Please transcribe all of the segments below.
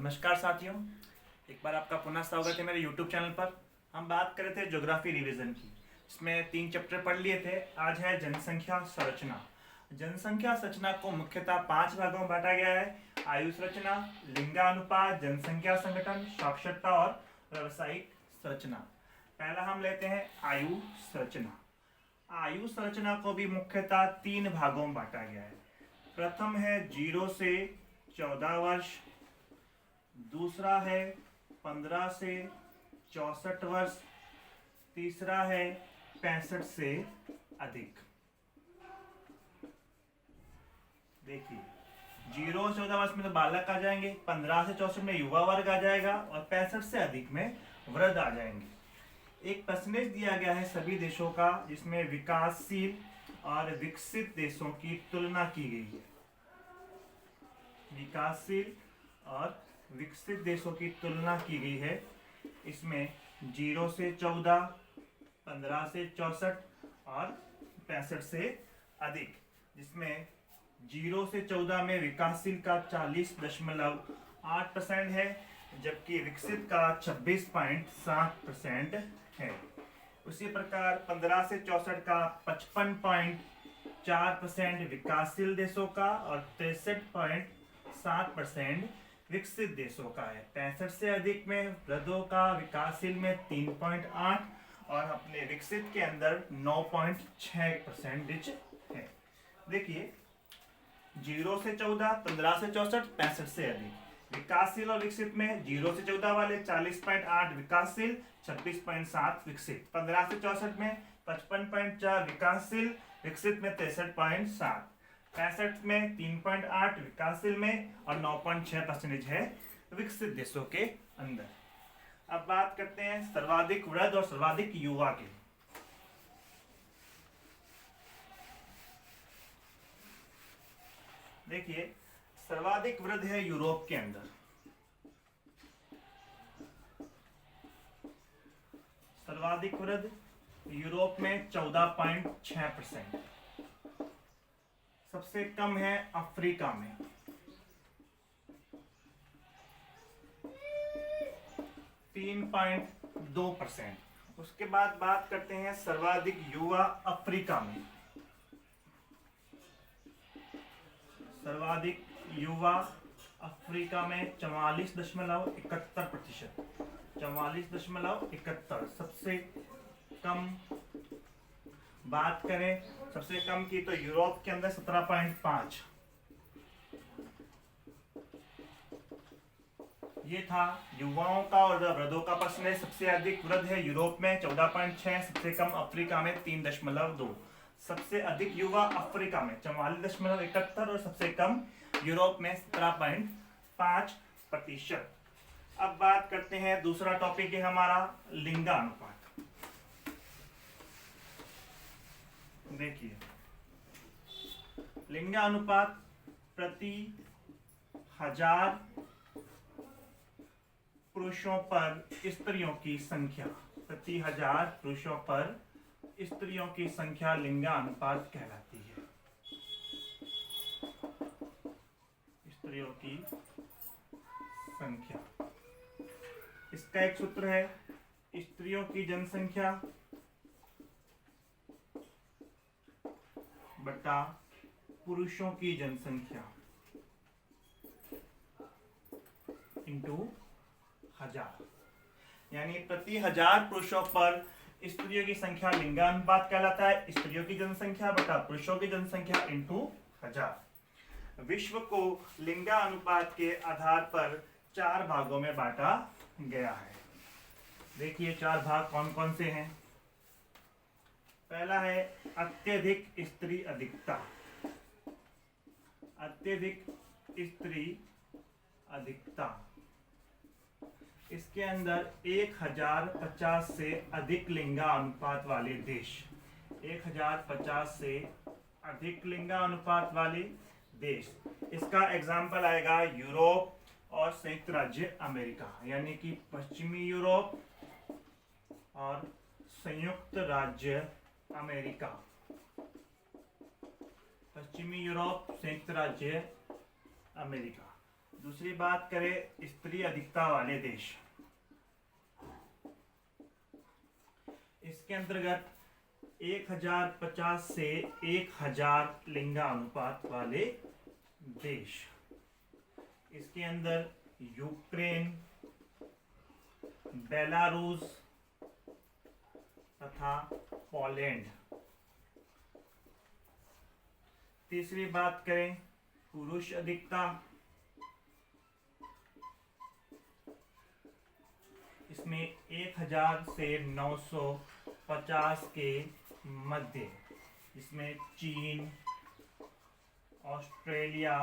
नमस्कार साथियों, एक बार आपका पुनः स्वागत है मेरे YouTube चैनल पर। हम बात कर रहे थे ज्योग्राफी रिवीजन की, इसमें 3 चैप्टर पढ़ लिए थे। आज है जनसंख्या संरचना। जनसंख्या संरचना को मुख्यतः 5 भागों में बांटा गया है: आयु संरचना, लिंगानुपात, जनसंख्या संगठन, साक्षरता और व्यावसायिक संरचना। पहला हम लेते हैं आयु संरचना। आयु संरचना को भी मुख्यतः 3 भागों में बांटा गया है। प्रथम है 0 से 14 वर्ष, दूसरा है 15 से 64 वर्ष, तीसरा है 65 से अधिक। देखिए, 0 से 14 वर्ष में तो बालक आ जाएंगे, 15 से 64 में युवा वर्ग आ जाएगा और 65 से अधिक में वृद्ध आ जाएंगे। एक परसेंटेज दिया गया है सभी देशों का, जिसमें विकासशील और विकसित देशों की तुलना की गई है। विकासशील और विकसित देशों की तुलना की गई है। इसमें 0 से 14, 15 से 64 और 65 से अधिक, जिसमें 0 से 14 में विकासशील का 40.8% है, जबकि विकसित का 26.7% है। उसी प्रकार 15 से 64 का 55.4% विकासशील देशों का और 63.7% विकसित देशों का है। 65 से अधिक में वृद्धों का विकासशील में 3.8 और अपने विकसित के अंदर 9.6% है। देखिए, 0 से 14, 15 से 64, 65 से अधिक। विकासशील और विकसित में 0 से 14 वाले 40.8 विकासशील, 26.7 विकसित। 15 से 64 में 55.4 विकासशील, विकसित में 63.7। 65 में 3.8 विकासशील में और 9.6% है विकसित देशों के अंदर। अब बात करते हैं सर्वाधिक वृद्ध और सर्वाधिक युवा की। देखिए, सर्वाधिक वृद्ध है यूरोप के अंदर। सर्वाधिक वृद्ध यूरोप में 14.6%। सबसे कम है अफ्रीका में। %3.2%। उसके बाद बात करते हैं सर्वाधिक युवा अफ्रीका में। सर्वाधिक युवा अफ्रीका में 44.71%। 44.71। सबसे कम बात करें, सबसे कम की तो यूरोप के अंदर 17.5। ये था युवाओं का और वृद्धों का परसेंटेज। सबसे अधिक वृद्ध है यूरोप में 14.6, सबसे कम अफ्रीका में 3.2। सबसे अधिक युवा अफ्रीका में 44.71 और सबसे कम यूरोप में 17.5%। अब बात करते हैं, दूसरा टॉपिक है हमारा लिंगानुपात। देखिए, लिंगानुपात प्रति 1000 पुरुषों पर स्त्रियों की संख्या। प्रति 1000 पुरुषों पर स्त्रियों की संख्या लिंगानुपात कहलाती है। स्त्रियों की संख्या, इसका एक सूत्र है: स्त्रियों की जनसंख्या बटा पुरुषों की जनसंख्या इंटू 1000। यानी प्रति 1000 पुरुषों पर स्त्रियों की संख्या लिंगानुपात कहलाता है। स्त्रियों की जनसंख्या बटा पुरुषों की जनसंख्या इंटू 1000। विश्व को लिंगानुपात के आधार पर 4 भागों में बांटा गया है। देखिए, 4 भाग कौन कौन से हैं। पहला है अत्यधिक स्त्री अधिकता। अत्यधिक स्त्री अधिकता, इसके अंदर 1050 से अधिक लिंगानुपात वाले देश। 1050 से अधिक लिंगानुपात वाले देश। इसका एग्जाम्पल आएगा यूरोप और संयुक्त राज्य अमेरिका, यानी कि पश्चिमी यूरोप और संयुक्त राज्य अमेरिका। पश्चिमी यूरोप, संयुक्त राज्य अमेरिका। दूसरी बात करें स्त्री अधिकता वाले देश, इसके अंतर्गत 1050 से 1000 लिंगानुपात वाले देश। इसके अंदर यूक्रेन, बेलारूस तथा पोलैंड। तीसरी बात करें पुरुष अधिकता, इसमें 1000 से 950 के मध्य। इसमें चीन, ऑस्ट्रेलिया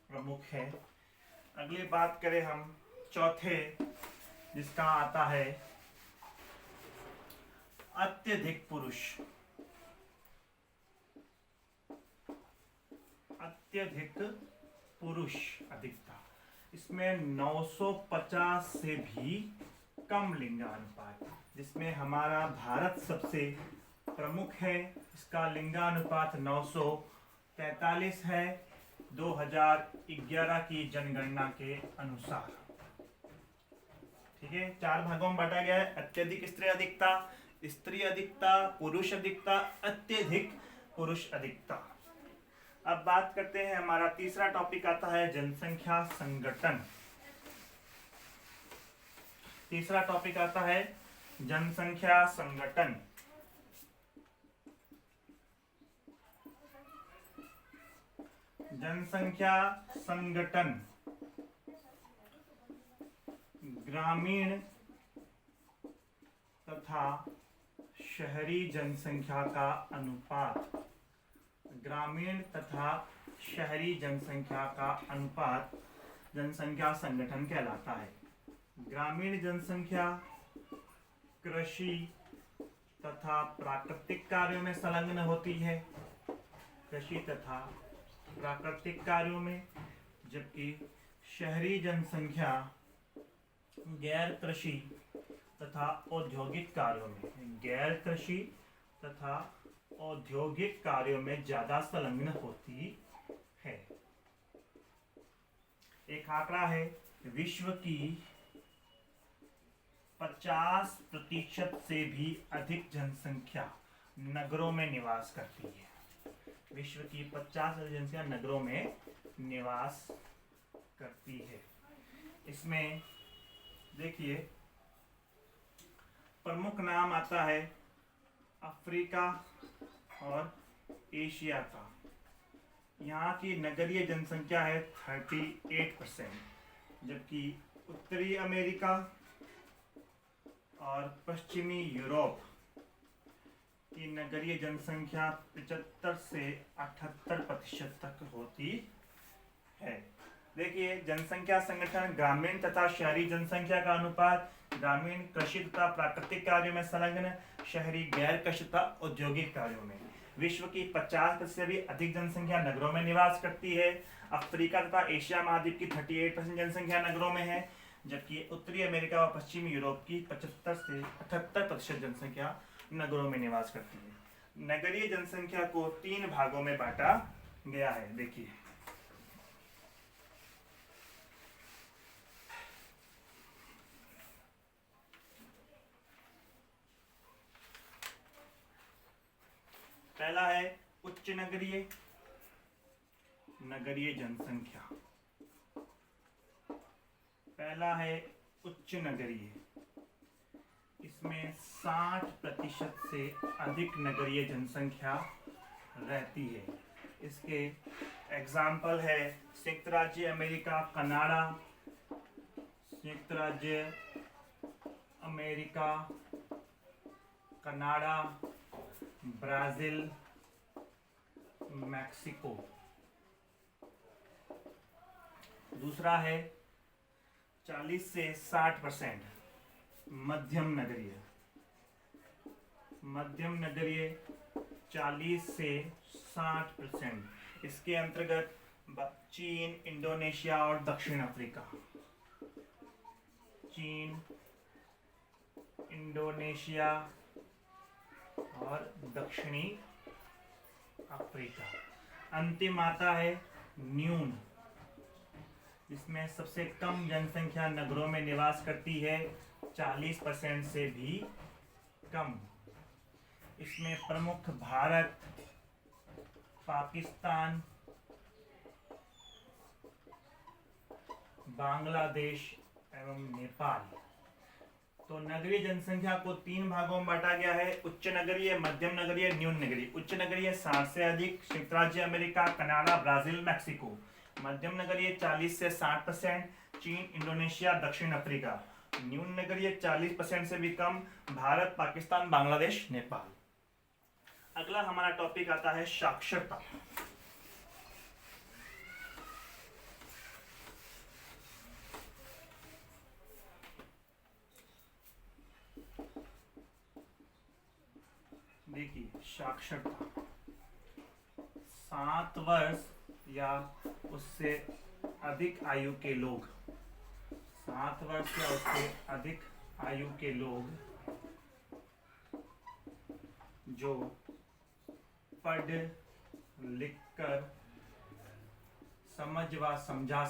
प्रमुख है। अगली बात करें हम चौथे, जिसका आता है अत्यधिक पुरुष। अत्यधिक पुरुष अधिकता, इसमें 950 से भी कम लिंगानुपात, जिसमें हमारा भारत सबसे प्रमुख है। इसका लिंगानुपात 943 है 2011 की जनगणना के अनुसार। ठीक है, 4 भागों में बांटा गया है। अत्यधिक स्त्री अधिकता, स्त्री अधिकता, पुरुष अधिकता, अत्यधिक पुरुष अधिकता। अब बात करते हैं, हमारा तीसरा टॉपिक आता है जनसंख्या संगठन। तीसरा टॉपिक आता है जनसंख्या संगठन। जनसंख्या संगठन ग्रामीण तथा शहरी जनसंख्या का अनुपात, ग्रामीण तथा शहरी जनसंख्या का अनुपात जनसंख्या संगठन कहलाता है। ग्रामीण जनसंख्या कृषि तथा प्राकृतिक कार्यों में संलग्न होती है, कृषि तथा प्राकृतिक कार्यों में, जबकि शहरी जनसंख्या गैर कृषि तथा औद्योगिक कार्यों में, गैर कृषि तथा औद्योगिक कार्यों में ज्यादा संलग्न होती है। एक आंकड़ा है, विश्व की 50% से भी अधिक जनसंख्या नगरों में निवास करती है। विश्व की 50% जनसंख्या नगरों में निवास करती है। इसमें देखिए प्रमुख नाम आता है अफ्रीका और एशिया का। यहाँ की नगरीय जनसंख्या है 38%, जबकि उत्तरी अमेरिका और पश्चिमी यूरोप की नगरीय जनसंख्या 75 से 78% तक होती है। देखिए जनसंख्या संगठन ग्रामीण तथा शहरी जनसंख्या का अनुपात, ग्रामीण कृषि तथा प्राकृतिक कार्यों में संलग्न, शहरी गैर कृषि तथा औद्योगिक कार्यों में। विश्व की 50% से भी अधिक जनसंख्या नगरों में निवास करती है। अफ्रीका तथा एशिया महाद्वीप की 38% जनसंख्या नगरों में है, जबकि उत्तरी अमेरिका व पश्चिमी यूरोप की 75 से 78% जनसंख्या नगरों में निवास करती है। नगरीय जनसंख्या को 3 भागों में बांटा गया है। देखिए पहला है उच्च नगरीय नगरीय जनसंख्या। पहला है उच्च नगरीय, इसमें 60% से अधिक नगरीय जनसंख्या रहती है। इसके एग्जाम्पल है संयुक्त राज्य अमेरिका, कनाडा, संयुक्त राज्य अमेरिका, कनाडा, ब्राजील, मैक्सिको। दूसरा है 40 से 60% मध्यम नगरीय। मध्यम नगरीय 40 से 60%। इसके अंतर्गत चीन, इंडोनेशिया और दक्षिण अफ्रीका। चीन, इंडोनेशिया और दक्षिणी अफ्रीका। अंतिम आता है न्यून जिसमें सबसे कम जनसंख्या नगरों में निवास करती है, 40% से भी कम। इसमें प्रमुख भारत, पाकिस्तान, बांग्लादेश एवं नेपाल। तो नगरीय जनसंख्या को 3 भागों में बांटा गया है, उच्च नगरीय, मध्यम नगरीय, न्यून नगरीय। उच्च नगरीय 60 से अधिक, संयुक्त राज्य अमेरिका, कनाडा, ब्राजील, मैक्सिको। मध्यम नगरीय 40 से 60%, चीन, इंडोनेशिया, दक्षिण अफ्रीका। न्यून नगरीय 40% से भी कम, भारत, पाकिस्तान, बांग्लादेश, नेपाल। अगला हमारा टॉपिक आता है साक्षरता। देखिए, साक्षरता 7 वर्ष या उससे अधिक आयु के लोग, 7 वर्ष या उससे अधिक आयु के लोग जो पढ़ लिख कर समझ व समझा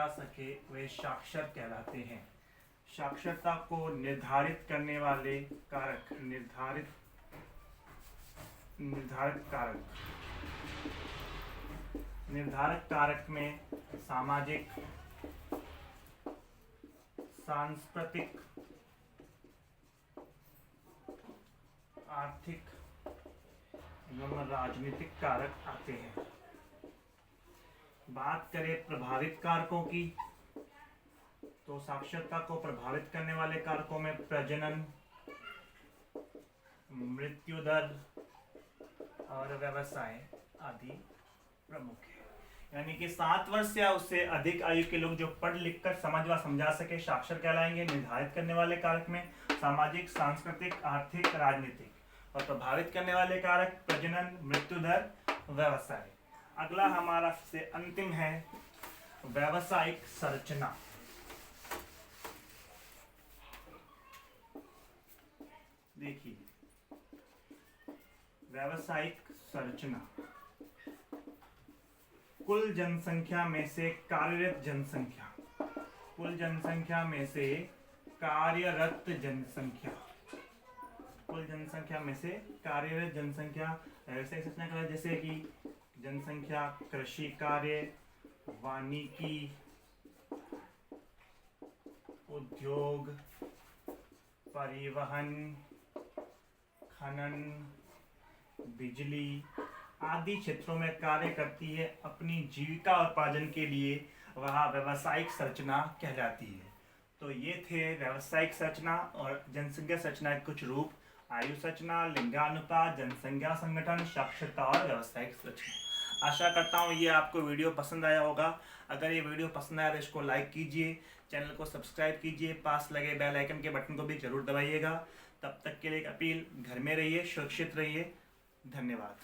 सके वे साक्षर कहलाते हैं। साक्षरता को निर्धारित करने वाले कारक, निर्धारक कारक में सामाजिक, सांस्कृतिक, आर्थिक एवं राजनीतिक कारक आते हैं। बात करें प्रभावित कारकों की, तो साक्षरता को प्रभावित करने वाले कारकों में प्रजनन, मृत्यु दर और व्यवसाय आदि प्रमुख है। यानी कि 7 वर्ष या उससे अधिक आयु के लोग जो पढ़ लिख कर समझ व समझा सके साक्षर कहलाएंगे। निर्धारित करने वाले कारक में सामाजिक, सांस्कृतिक, आर्थिक, राजनीतिक। और प्रभावित करने वाले कारक प्रजनन, मृत्यु दर, व्यवसाय। अगला हमारा सबसे अंतिम है व्यावसायिक संरचना। देखिए, व्यावसायिक संरचना कुल जनसंख्या में से कार्यरत जनसंख्या, कुल जनसंख्या में से कार्यरत जनसंख्या, कुल जनसंख्या में से कार्यरत जनसंख्या। व्यावसायिक संरचना का जैसे कि जनसंख्या कृषि कार्य, वानिकी, उद्योग, परिवहन, खनन, बिजली आदि क्षेत्रों में कार्य करती है। अपनी जीविका उत्पादन के लिए वह व्यावसायिक संरचना कहलाती है। तो ये थे व्यावसायिक संरचना और जनसंख्या संरचना के कुछ रूप: आयु संरचना, लिंगानुपात, जनसंख्या संगठन, साक्षरता और व्यावसायिक संरचना। आशा करता हूँ ये आपको वीडियो पसंद आया होगा। अगर ये वीडियो पसंद आया तो इसको लाइक कीजिए, चैनल को सब्सक्राइब कीजिए, पास लगे बेल आइकन के बटन को भी जरूर दबाइएगा। तब तक के लिए एक अपील, घर में रहिए, सुरक्षित रहिए। धन्यवाद।